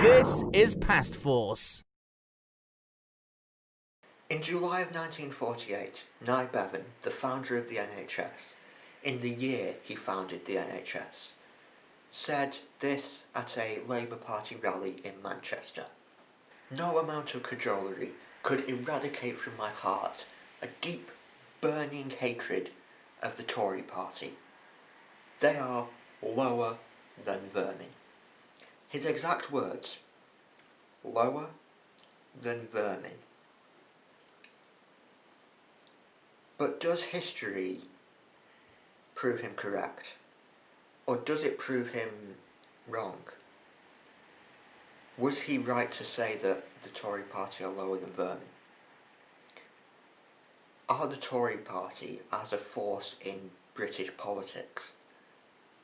This is Past Force. In July of 1948, Nye Bevan, the founder of the NHS, in the year he founded the NHS, said this at a Labour Party rally in Manchester: "No amount of cajolery could eradicate from my heart a deep, burning hatred of the Tory party. They are lower than vermin." His exact words: lower than vermin. But does history prove him correct? Or does it prove him wrong? Was he right to say that the Tory party are lower than vermin? Are the Tory party, as a force in British politics,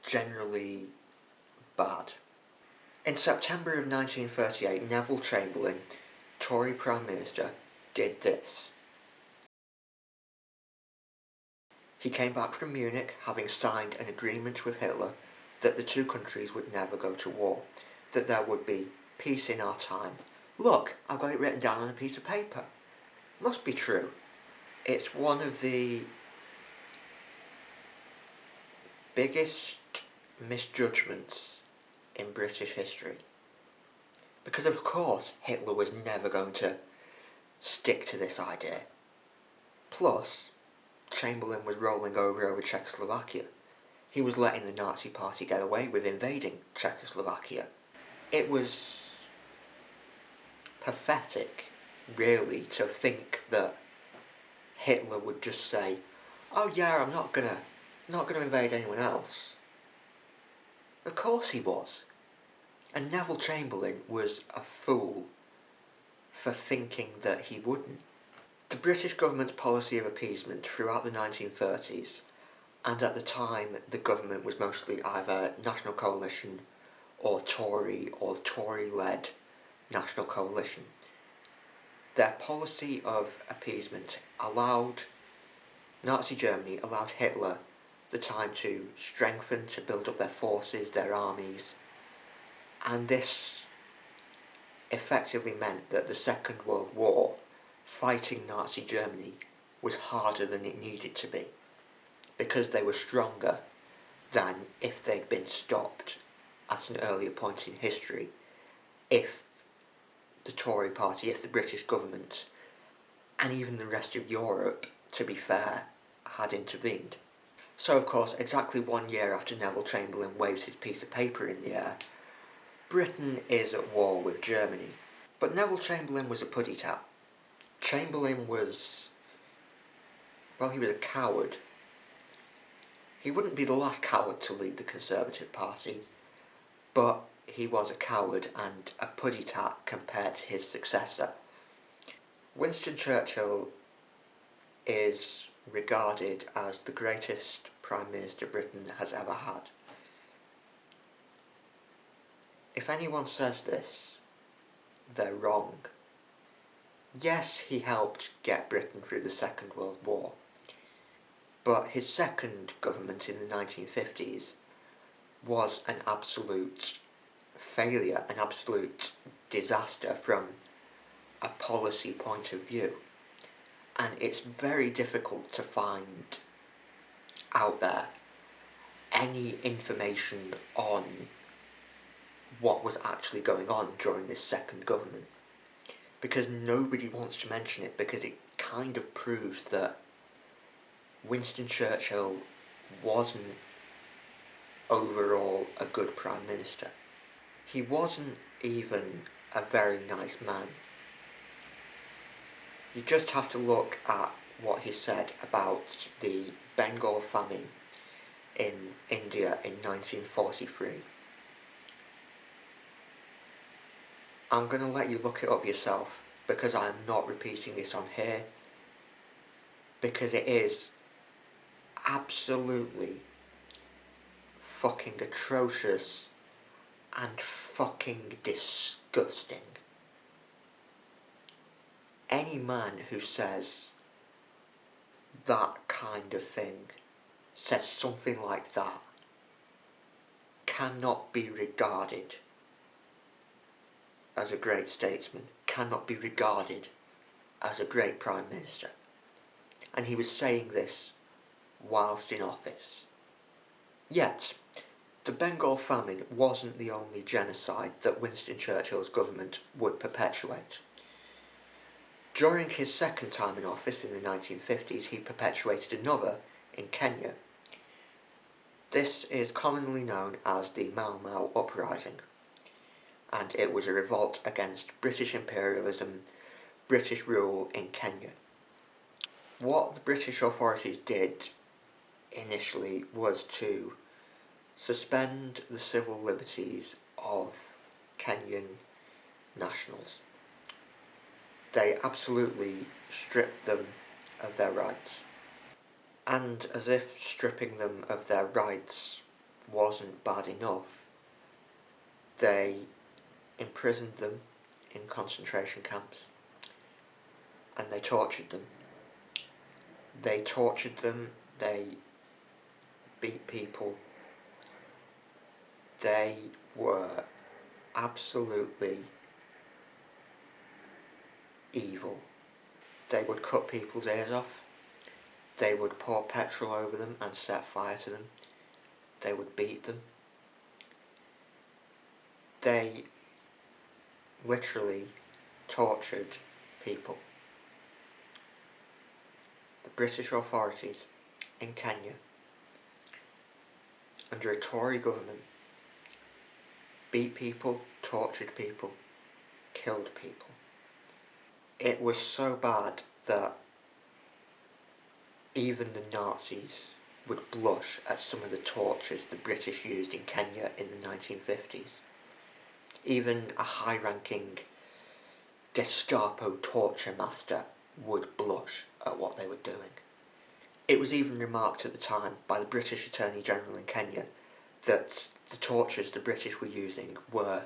generally bad? In September of 1938, Neville Chamberlain, Tory Prime Minister, did this. He came back from Munich having signed an agreement with Hitler that the two countries would never go to war, that there would be peace in our time. Look, I've got it written down on a piece of paper. Must be true. It's one of the biggest misjudgments in British history. Because of course Hitler was never going to stick to this idea. Plus, Chamberlain was rolling over Czechoslovakia. He was letting the Nazi Party get away with invading Czechoslovakia. It was pathetic, really, to think that Hitler would just say, "Oh yeah, I'm not gonna invade anyone else." Of course he was. And Neville Chamberlain was a fool for thinking that he wouldn't. The British government's policy of appeasement throughout the 1930s, and at the time the government was mostly either National Coalition or Tory-led National Coalition, their policy of appeasement allowed Nazi Germany, allowed Hitler the time to strengthen, to build up their forces, their armies, and this effectively meant that the Second World War, fighting Nazi Germany, was harder than it needed to be, because they were stronger than if they'd been stopped at an earlier point in history, if the Tory party, if the British government, and even the rest of Europe, to be fair, had intervened. So of course, exactly 1 year after Neville Chamberlain waves his piece of paper in the air, Britain is at war with Germany. But Neville Chamberlain was a puddy-tat. Chamberlain was, well, he was a coward. He wouldn't be the last coward to lead the Conservative Party, but he was a coward and a puddy-tat compared to his successor. Winston Churchill is regarded as the greatest Prime Minister Britain has ever had. If anyone says this, they're wrong. Yes, he helped get Britain through the Second World War, but his second government in the 1950s was an absolute failure, an absolute disaster from a policy point of view. And it's very difficult to find out there any information on what was actually going on during this second government, because nobody wants to mention it, because it kind of proves that Winston Churchill wasn't overall a good Prime Minister. He wasn't even a very nice man. You just have to look at what he said about the Bengal famine in India in 1943. I'm going to let you look it up yourself, because I'm not repeating this on here, because it is absolutely fucking atrocious and fucking disgusting. Any man who says that kind of thing, says something like that, cannot be regarded as a great statesman cannot be regarded as a great Prime Minister. And he was saying this whilst in office. Yet, the Bengal famine wasn't the only genocide that Winston Churchill's government would perpetuate. During his second time in office in the 1950s, he perpetuated another in Kenya. This is commonly known as the Mau Mau Uprising, and it was a revolt against British imperialism, British rule in Kenya. What the British authorities did initially was to suspend the civil liberties of Kenyan nationals. They absolutely stripped them of their rights. And as if stripping them of their rights wasn't bad enough, they imprisoned them in concentration camps and they tortured them. They tortured them, they beat people. They were absolutely evil. They would cut people's ears off. They would pour petrol over them and set fire to them. They would beat them. They literally tortured people. The British authorities in Kenya, under a Tory government, beat people, tortured people, killed people. It was so bad that even the Nazis would blush at some of the tortures the British used in Kenya in the 1950s. Even a high-ranking Gestapo torture master would blush at what they were doing. It was even remarked at the time by the British Attorney General in Kenya that the tortures the British were using were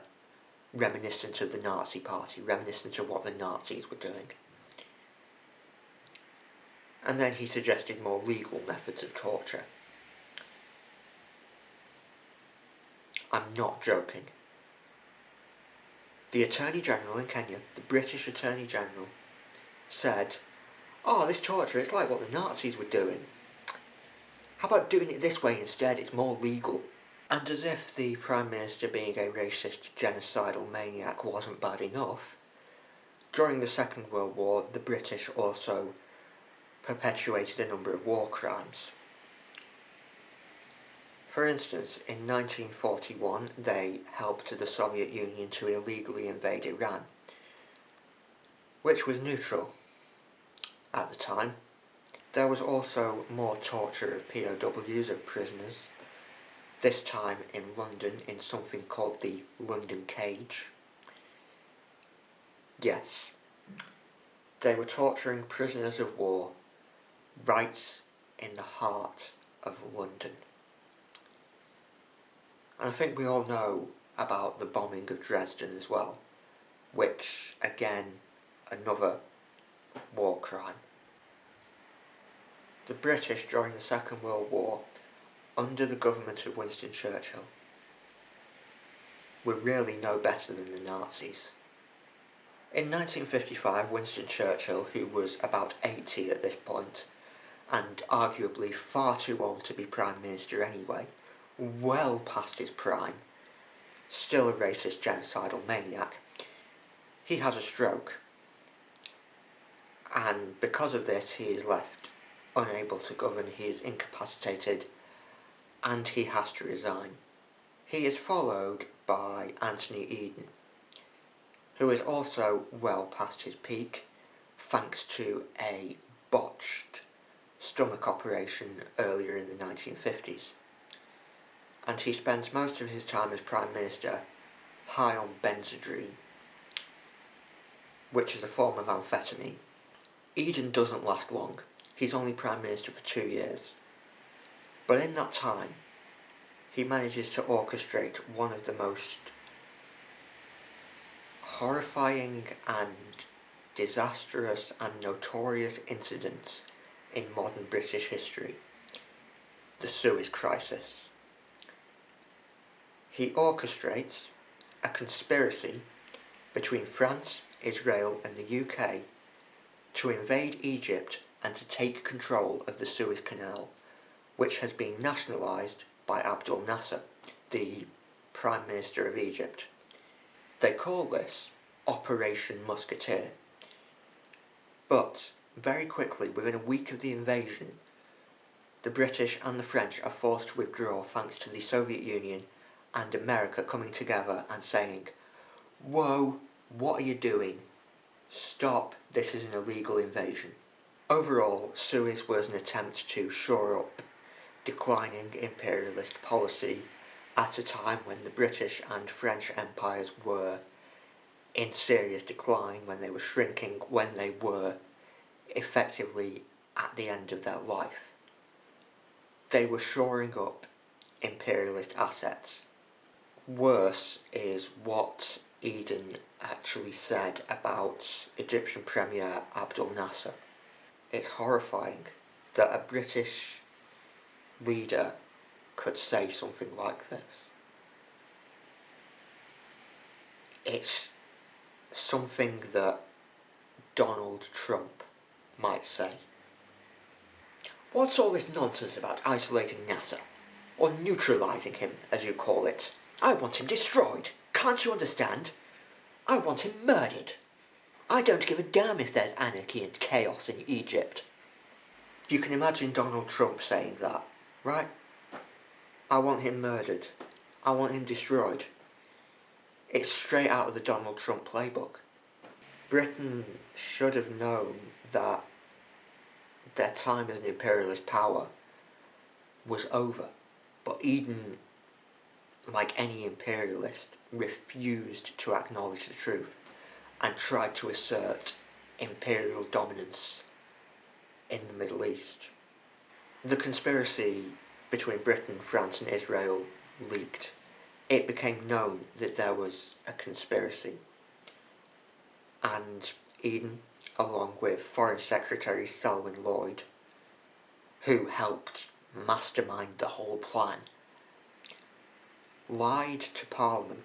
reminiscent of the Nazi Party, reminiscent of what the Nazis were doing. And then he suggested more legal methods of torture. I'm not joking. The Attorney General in Kenya, the British Attorney General, said, "Oh, this torture, it's like what the Nazis were doing. How about doing it this way instead? It's more legal." And as if the Prime Minister being a racist, genocidal maniac wasn't bad enough, during the Second World War, the British also perpetuated a number of war crimes. For instance, in 1941, they helped the Soviet Union to illegally invade Iran, which was neutral at the time. There was also more torture of POWs, of prisoners, this time in London in something called the London Cage. Yes, they were torturing prisoners of war right in the heart of London. And I think we all know about the bombing of Dresden as well, which, again, another war crime. The British during the Second World War, under the government of Winston Churchill, were really no better than the Nazis. In 1955, Winston Churchill, who was about 80 at this point, and arguably far too old to be Prime Minister anyway, well past his prime, still a racist genocidal maniac, he has a stroke. And because of this, he is left unable to govern, he is incapacitated, and he has to resign. He is followed by Anthony Eden, who is also well past his peak, thanks to a botched stomach operation earlier in the 1950s. And he spends most of his time as Prime Minister high on Benzedrine, which is a form of amphetamine. Eden doesn't last long. He's only Prime Minister for 2 years. But in that time, he manages to orchestrate one of the most horrifying and disastrous and notorious incidents in modern British history, the Suez Crisis. He orchestrates a conspiracy between France, Israel and the UK to invade Egypt and to take control of the Suez Canal, which has been nationalised by Abdel Nasser, the Prime Minister of Egypt. They call this Operation Musketeer. But very quickly, within a week of the invasion, the British and the French are forced to withdraw thanks to the Soviet Union and America coming together and saying, "Whoa, what are you doing? Stop, this is an illegal invasion." Overall, Suez was an attempt to shore up declining imperialist policy at a time when the British and French empires were in serious decline, when they were shrinking, when they were effectively at the end of their life. They were shoring up imperialist assets. Worse is what Eden actually said about Egyptian Premier Abdel Nasser. It's horrifying that a British leader could say something like this. It's something that Donald Trump might say. What's all this nonsense about isolating Nasser? Or neutralising him, as you call it? I want him destroyed. Can't you understand? I want him murdered. I don't give a damn if there's anarchy and chaos in Egypt. You can imagine Donald Trump saying that, right? I want him murdered. I want him destroyed. It's straight out of the Donald Trump playbook. Britain should have known that their time as an imperialist power was over. But Eden, like any imperialist, refused to acknowledge the truth and tried to assert imperial dominance in the Middle East. The conspiracy between Britain, France and Israel leaked. It became known that there was a conspiracy, and Eden, along with Foreign Secretary Selwyn Lloyd, who helped mastermind the whole plan, lied to Parliament.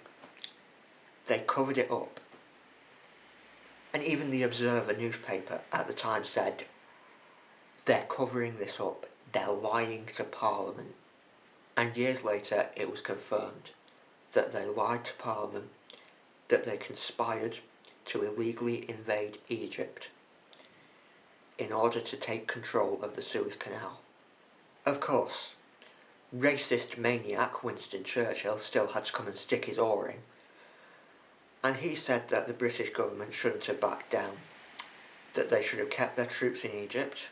They covered it up, and even the Observer newspaper at the time said, "They're covering this up, they're lying to Parliament." And years later it was confirmed that they lied to Parliament, that they conspired to illegally invade Egypt in order to take control of the Suez Canal. Of course, racist maniac Winston Churchill still had to come and stick his oar in, and he said that the British government shouldn't have backed down, that they should have kept their troops in Egypt,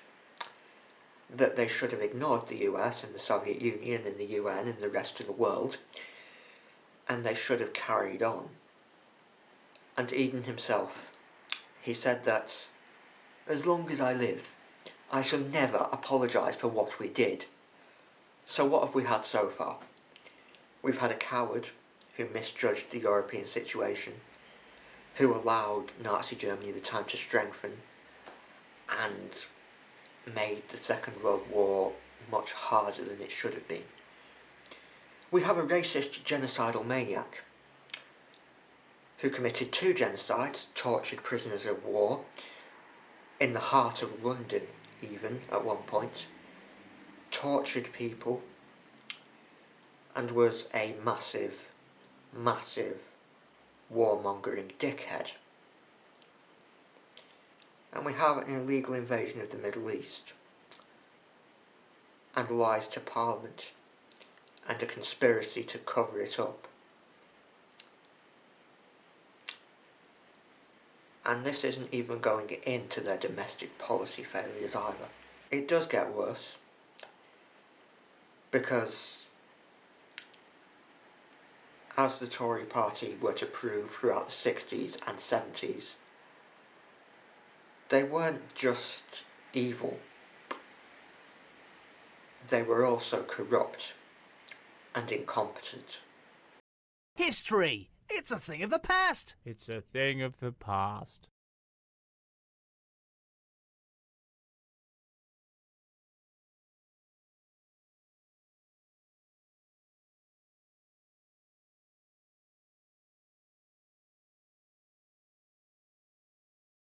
that they should have ignored the US and the Soviet Union and the UN and the rest of the world, and they should have carried on. And Eden himself, he said that, "As long as I live, I shall never apologise for what we did." So what have we had so far? We've had a coward who misjudged the European situation, who allowed Nazi Germany the time to strengthen and made the Second World War much harder than it should have been. We have a racist genocidal maniac who committed 2 genocides, tortured prisoners of war, in the heart of London even, at one point, tortured people, and was a massive, massive warmongering dickhead. And we have an illegal invasion of the Middle East, and lies to Parliament, and a conspiracy to cover it up. And this isn't even going into their domestic policy failures either. It does get worse, because as the Tory party were to prove throughout the 60s and 70s, they weren't just evil, they were also corrupt and incompetent. History! It's a thing of the past! It's a thing of the past.